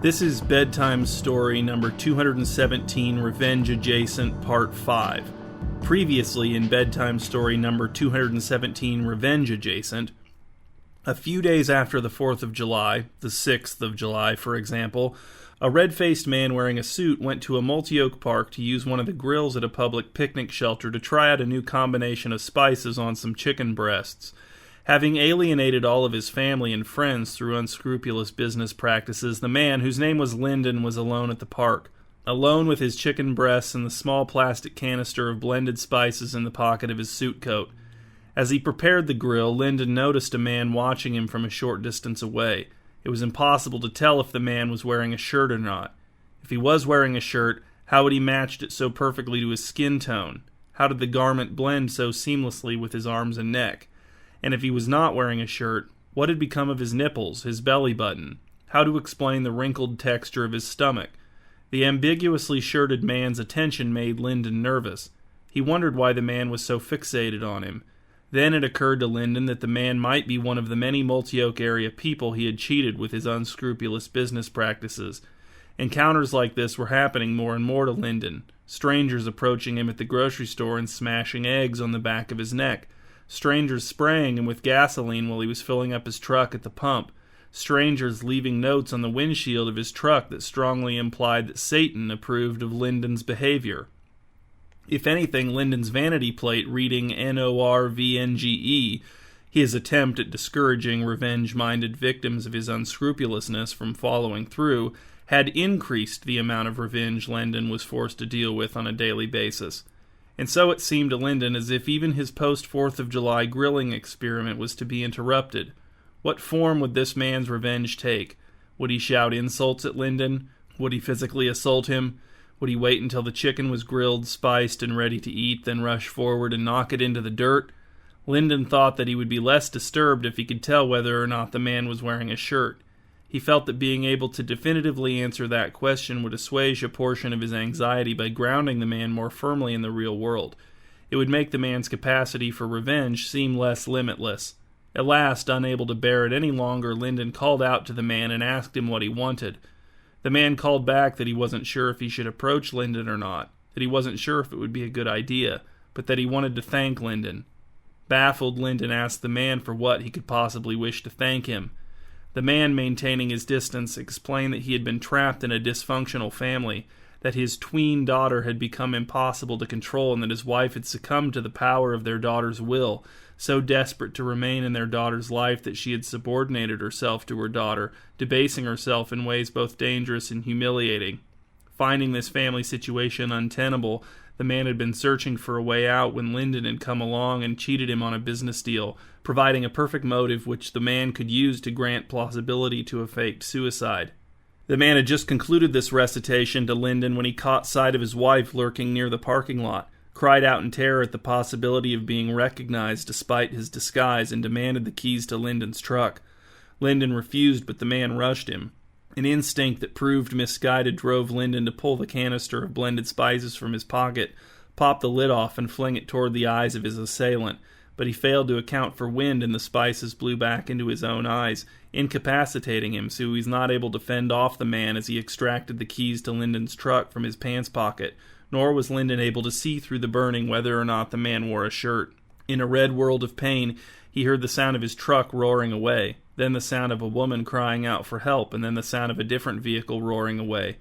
This is Bedtime Story number 217, Revenge Adjacent, Part 5. Previously in Bedtime Story number 217, Revenge Adjacent, a few days after the 4th of July, the 6th of July, for example, a red-faced man wearing a suit went to a multi-oak park to use one of the grills at a public picnic shelter to try out a new combination of spices on some chicken breasts. Having alienated all of his family and friends through unscrupulous business practices, the man, whose name was Lyndon, was alone at the park. Alone with his chicken breasts and the small plastic canister of blended spices in the pocket of his suit coat. As he prepared the grill, Lyndon noticed a man watching him from a short distance away. It was impossible to tell if the man was wearing a shirt or not. If he was wearing a shirt, how had he matched it so perfectly to his skin tone? How did the garment blend so seamlessly with his arms and neck? And if he was not wearing a shirt, what had become of his nipples, his belly button? How to explain the wrinkled texture of his stomach? The ambiguously shirted man's attention made Lyndon nervous. He wondered why the man was so fixated on him. Then it occurred to Lyndon that the man might be one of the many Multi-Oak area people he had cheated with his unscrupulous business practices. Encounters like this were happening more and more to Lyndon. Strangers approaching him at the grocery store and smashing eggs on the back of his neck. Strangers spraying him with gasoline while he was filling up his truck at the pump. Strangers leaving notes on the windshield of his truck that strongly implied that Satan approved of Lyndon's behavior. If anything, Lyndon's vanity plate reading NORVNGE, his attempt at discouraging revenge-minded victims of his unscrupulousness from following through, had increased the amount of revenge Lyndon was forced to deal with on a daily basis. And so it seemed to Lyndon as if even his post-4th of July grilling experiment was to be interrupted. What form would this man's revenge take? Would he shout insults at Lyndon? Would he physically assault him? Would he wait until the chicken was grilled, spiced, and ready to eat, then rush forward and knock it into the dirt? Lyndon thought that he would be less disturbed if he could tell whether or not the man was wearing a shirt. He felt that being able to definitively answer that question would assuage a portion of his anxiety by grounding the man more firmly in the real world. It would make the man's capacity for revenge seem less limitless. At last, unable to bear it any longer, Lyndon called out to the man and asked him what he wanted. The man called back that he wasn't sure if he should approach Lyndon or not, that he wasn't sure if it would be a good idea, but that he wanted to thank Lyndon. Baffled, Lyndon asked the man for what he could possibly wish to thank him. The man, maintaining his distance, explained that he had been trapped in a dysfunctional family, that his tween daughter had become impossible to control, and that his wife had succumbed to the power of their daughter's will, so desperate to remain in their daughter's life that she had subordinated herself to her daughter, debasing herself in ways both dangerous and humiliating. Finding this family situation untenable, the man had been searching for a way out when Lyndon had come along and cheated him on a business deal, providing a perfect motive which the man could use to grant plausibility to a faked suicide. The man had just concluded this recitation to Lyndon when he caught sight of his wife lurking near the parking lot, cried out in terror at the possibility of being recognized despite his disguise, and demanded the keys to Lyndon's truck. Lyndon refused, but the man rushed him. An instinct that proved misguided drove Lyndon to pull the canister of blended spices from his pocket, pop the lid off, and fling it toward the eyes of his assailant, but he failed to account for wind, and the spices blew back into his own eyes, incapacitating him so he was not able to fend off the man as he extracted the keys to Lyndon's truck from his pants pocket, nor was Lyndon able to see through the burning whether or not the man wore a shirt. In a red world of pain, he heard the sound of his truck roaring away, then the sound of a woman crying out for help, and then the sound of a different vehicle roaring away.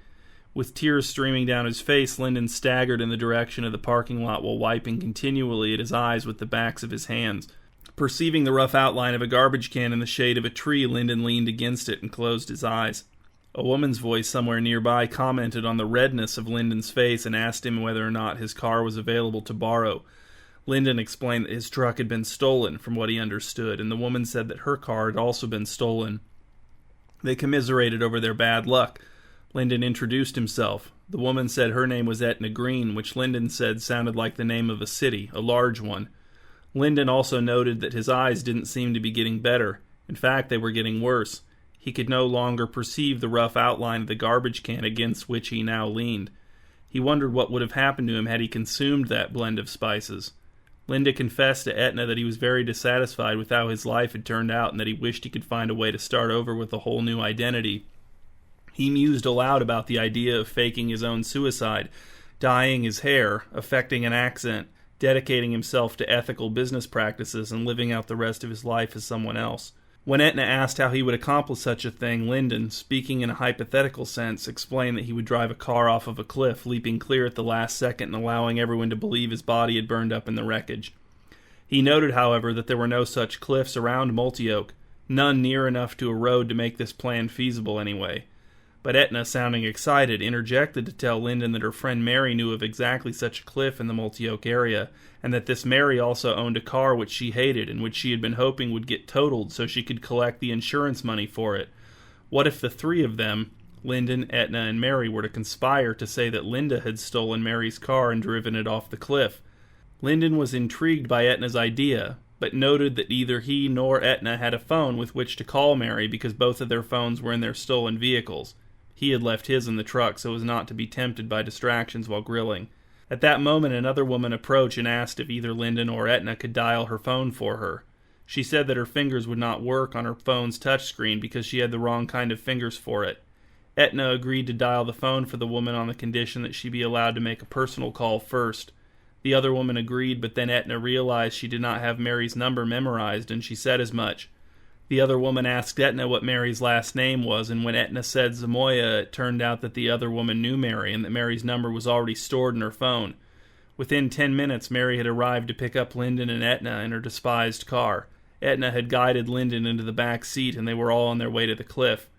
With tears streaming down his face, Lyndon staggered in the direction of the parking lot while wiping continually at his eyes with the backs of his hands. Perceiving the rough outline of a garbage can in the shade of a tree, Lyndon leaned against it and closed his eyes. A woman's voice somewhere nearby commented on the redness of Lyndon's face and asked him whether or not his car was available to borrow. Lyndon explained that his truck had been stolen, from what he understood, and the woman said that her car had also been stolen. They commiserated over their bad luck. Lyndon introduced himself. The woman said her name was Etna Green, which Lyndon said sounded like the name of a city, a large one. Lyndon also noted that his eyes didn't seem to be getting better. In fact, they were getting worse. He could no longer perceive the rough outline of the garbage can against which he now leaned. He wondered what would have happened to him had he consumed that blend of spices. Linda confessed to Etna that he was very dissatisfied with how his life had turned out and that he wished he could find a way to start over with a whole new identity. He mused aloud about the idea of faking his own suicide, dyeing his hair, affecting an accent, dedicating himself to ethical business practices, and living out the rest of his life as someone else. When Etna asked how he would accomplish such a thing, Lyndon, speaking in a hypothetical sense, explained that he would drive a car off of a cliff, leaping clear at the last second and allowing everyone to believe his body had burned up in the wreckage. He noted, however, that there were no such cliffs around Multioke, none near enough to a road to make this plan feasible anyway. But Etna, sounding excited, interjected to tell Lyndon that her friend Mary knew of exactly such a cliff in the Multioke area, and that this Mary also owned a car which she hated and which she had been hoping would get totaled so she could collect the insurance money for it. What if the three of them, Lyndon, Etna, and Mary, were to conspire to say that Linda had stolen Mary's car and driven it off the cliff? Lyndon was intrigued by Etna's idea, but noted that neither he nor Etna had a phone with which to call Mary because both of their phones were in their stolen vehicles. He had left his in the truck so as not to be tempted by distractions while grilling. At that moment, another woman approached and asked if either Lyndon or Etna could dial her phone for her. She said that her fingers would not work on her phone's touchscreen because she had the wrong kind of fingers for it. Etna agreed to dial the phone for the woman on the condition that she be allowed to make a personal call first. The other woman agreed, but then Etna realized she did not have Mary's number memorized, and she said as much. The other woman asked Etna what Mary's last name was, and when Etna said Zamoya, it turned out that the other woman knew Mary, and that Mary's number was already stored in her phone. Within 10 minutes, Mary had arrived to pick up Lyndon and Etna in her despised car. Etna had guided Lyndon into the back seat, and they were all on their way to the cliff.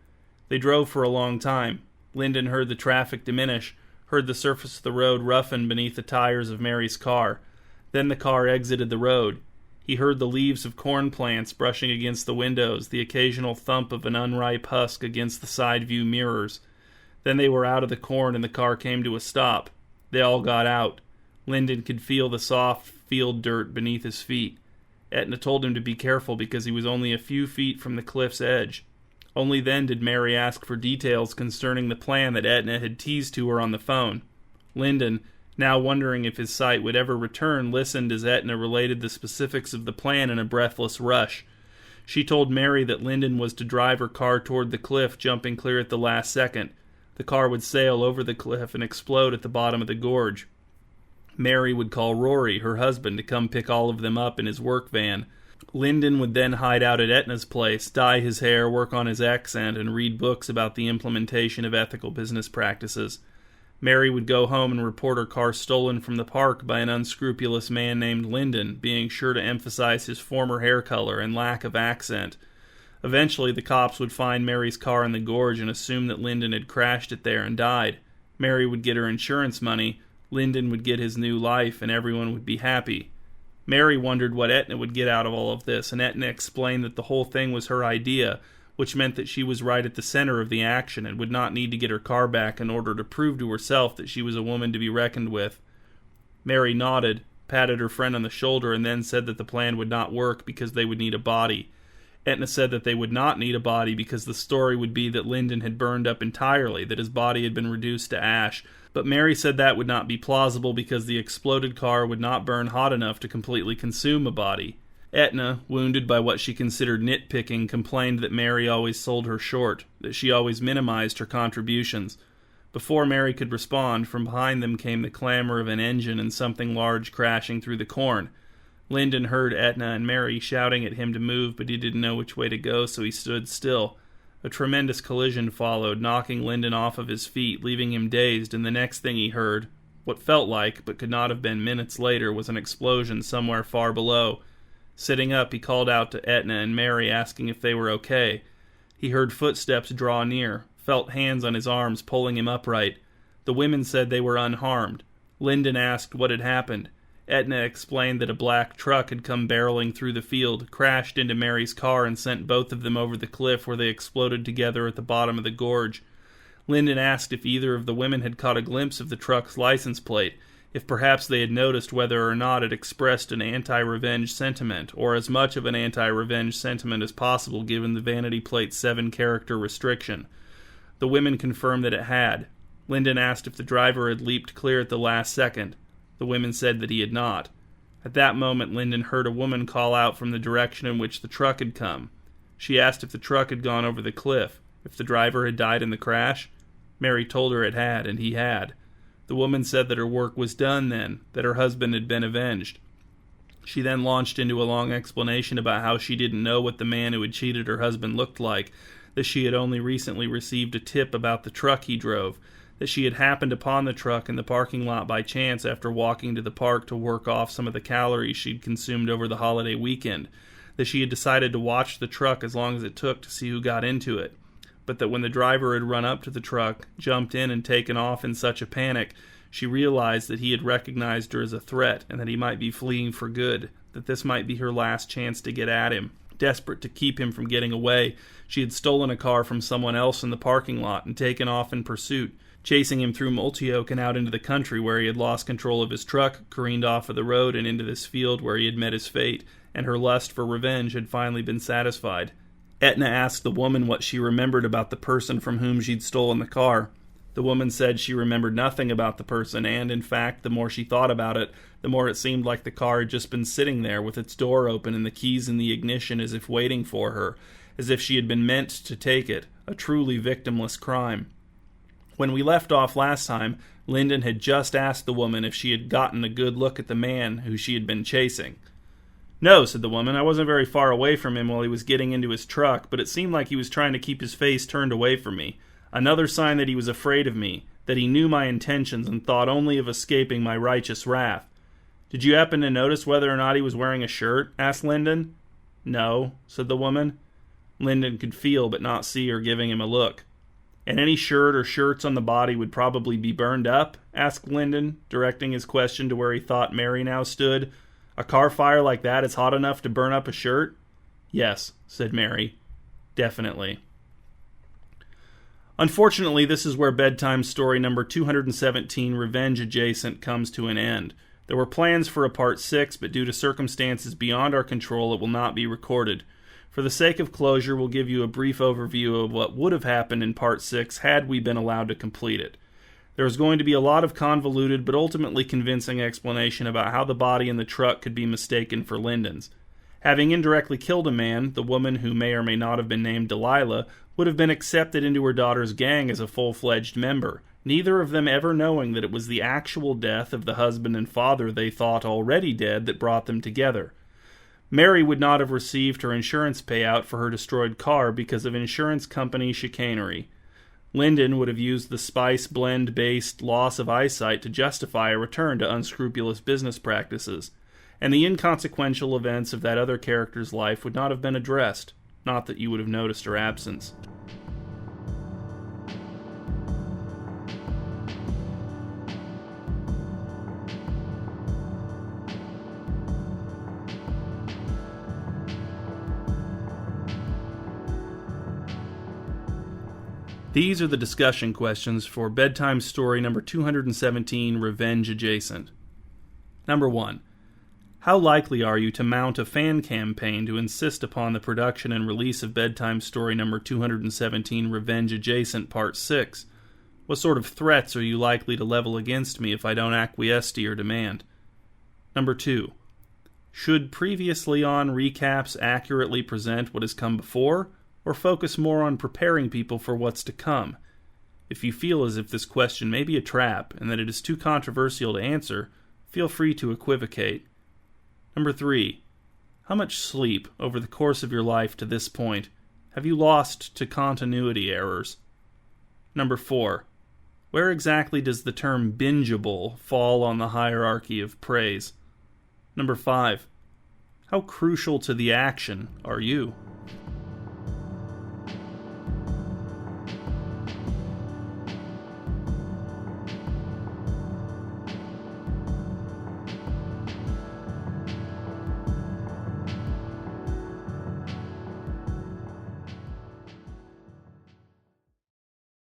They drove for a long time. Lyndon heard the traffic diminish, heard the surface of the road roughen beneath the tires of Mary's car. Then the car exited the road. He heard the leaves of corn plants brushing against the windows, the occasional thump of an unripe husk against the side view mirrors. Then they were out of the corn and the car came to a stop. They all got out. Lyndon could feel the soft field dirt beneath his feet. Etna told him to be careful because he was only a few feet from the cliff's edge. Only then did Mary ask for details concerning the plan that Etna had teased to her on the phone. Lyndon, now wondering if his sight would ever return, listened as Etna related the specifics of the plan in a breathless rush. She told Mary that Lyndon was to drive her car toward the cliff, jumping clear at the last second. The car would sail over the cliff and explode at the bottom of the gorge. Mary would call Rory, her husband, to come pick all of them up in his work van. Lyndon would then hide out at Etna's place, dye his hair, work on his accent, and read books about the implementation of ethical business practices. Mary would go home and report her car stolen from the park by an unscrupulous man named Lyndon, being sure to emphasize his former hair color and lack of accent. Eventually, the cops would find Mary's car in the gorge and assume that Lyndon had crashed it there and died. Mary would get her insurance money, Lyndon would get his new life, and everyone would be happy. Mary wondered what Etna would get out of all of this, and Etna explained that the whole thing was her idea, which meant that she was right at the center of the action and would not need to get her car back in order to prove to herself that she was a woman to be reckoned with. Mary nodded, patted her friend on the shoulder, and then said that the plan would not work because they would need a body. Etna said that they would not need a body because the story would be that Lyndon had burned up entirely, that his body had been reduced to ash, but Mary said that would not be plausible because the exploded car would not burn hot enough to completely consume a body. Etna, wounded by what she considered nitpicking, complained that Mary always sold her short, that she always minimized her contributions. Before Mary could respond, from behind them came the clamor of an engine and something large crashing through the corn. Lyndon heard Etna and Mary shouting at him to move, but he didn't know which way to go, so he stood still. A tremendous collision followed, knocking Lyndon off of his feet, leaving him dazed, and the next thing he heard, what felt like, but could not have been minutes later, was an explosion somewhere far below. Sitting up, he called out to Etna and Mary, asking if they were okay. He heard footsteps draw near, felt hands on his arms pulling him upright. The women said they were unharmed. Lyndon asked what had happened. Etna explained that a black truck had come barreling through the field, crashed into Mary's car, and sent both of them over the cliff where they exploded together at the bottom of the gorge. Lyndon asked if either of the women had caught a glimpse of the truck's license plate, if perhaps they had noticed whether or not it expressed an anti-revenge sentiment, or as much of an anti-revenge sentiment as possible given the vanity plate's 7-character restriction. The women confirmed that it had. Lyndon asked if the driver had leaped clear at the last second. The women said that he had not. At that moment, Lyndon heard a woman call out from the direction in which the truck had come. She asked if the truck had gone over the cliff. if the driver had died in the crash. Mary told her it had, and he had. The woman said that her work was done then, that her husband had been avenged. She then launched into a long explanation about how she didn't know what the man who had cheated her husband looked like, that she had only recently received a tip about the truck he drove, that she had happened upon the truck in the parking lot by chance after walking to the park to work off some of the calories she'd consumed over the holiday weekend, that she had decided to watch the truck as long as it took to see who got into it, but that when the driver had run up to the truck, jumped in, and taken off in such a panic, she realized that he had recognized her as a threat and that he might be fleeing for good, that this might be her last chance to get at him. Desperate to keep him from getting away, she had stolen a car from someone else in the parking lot and taken off in pursuit, chasing him through Multioke and out into the country where he had lost control of his truck, careened off of the road and into this field where he had met his fate, and her lust for revenge had finally been satisfied. Etna asked the woman what she remembered about the person from whom she'd stolen the car. The woman said she remembered nothing about the person, and, in fact, the more she thought about it, the more it seemed like the car had just been sitting there with its door open and the keys in the ignition as if waiting for her, as if she had been meant to take it, a truly victimless crime. When we left off last time, Lyndon had just asked the woman if she had gotten a good look at the man who she had been chasing. "No," said the woman, "I wasn't very far away from him while he was getting into his truck, but it seemed like he was trying to keep his face turned away from me. Another sign that he was afraid of me, that he knew my intentions and thought only of escaping my righteous wrath." "Did you happen to notice whether or not he was wearing a shirt?" asked Lyndon. "No," said the woman. Lyndon could feel but not see her giving him a look. "And any shirt or shirts on the body would probably be burned up?" asked Lyndon, directing his question to where he thought Mary now stood. "A car fire like that is hot enough to burn up a shirt?" "Yes," said Mary. "Definitely." Unfortunately, this is where bedtime story number 217, Revenge Adjacent, comes to an end. There were plans for a part 6, but due to circumstances beyond our control, it will not be recorded. For the sake of closure, we'll give you a brief overview of what would have happened in part 6 had we been allowed to complete it. There is going to be a lot of convoluted but ultimately convincing explanation about how the body in the truck could be mistaken for Lyndon's. Having indirectly killed a man, the woman, who may or may not have been named Delilah, would have been accepted into her daughter's gang as a full-fledged member, neither of them ever knowing that it was the actual death of the husband and father they thought already dead that brought them together. Mary would not have received her insurance payout for her destroyed car because of insurance company chicanery. Lyndon would have used the spice blend-based loss of eyesight to justify a return to unscrupulous business practices, and the inconsequential events of that other character's life would not have been addressed, not that you would have noticed her absence. These are the discussion questions for bedtime story number 217, Revenge Adjacent. Number 1. How likely are you to mount a fan campaign to insist upon the production and release of bedtime story number 217, Revenge Adjacent, Part 6? What sort of threats are you likely to level against me if I don't acquiesce to your demand? Number 2. Should previously on recaps accurately present what has come before, or focus more on preparing people for what's to come? If you feel as if this question may be a trap and that it is too controversial to answer, feel free to equivocate. Number 3. How much sleep over the course of your life to this point have you lost to continuity errors? Number 4. Where exactly does the term bingeable fall on the hierarchy of praise? Number 5. How crucial to the action are you?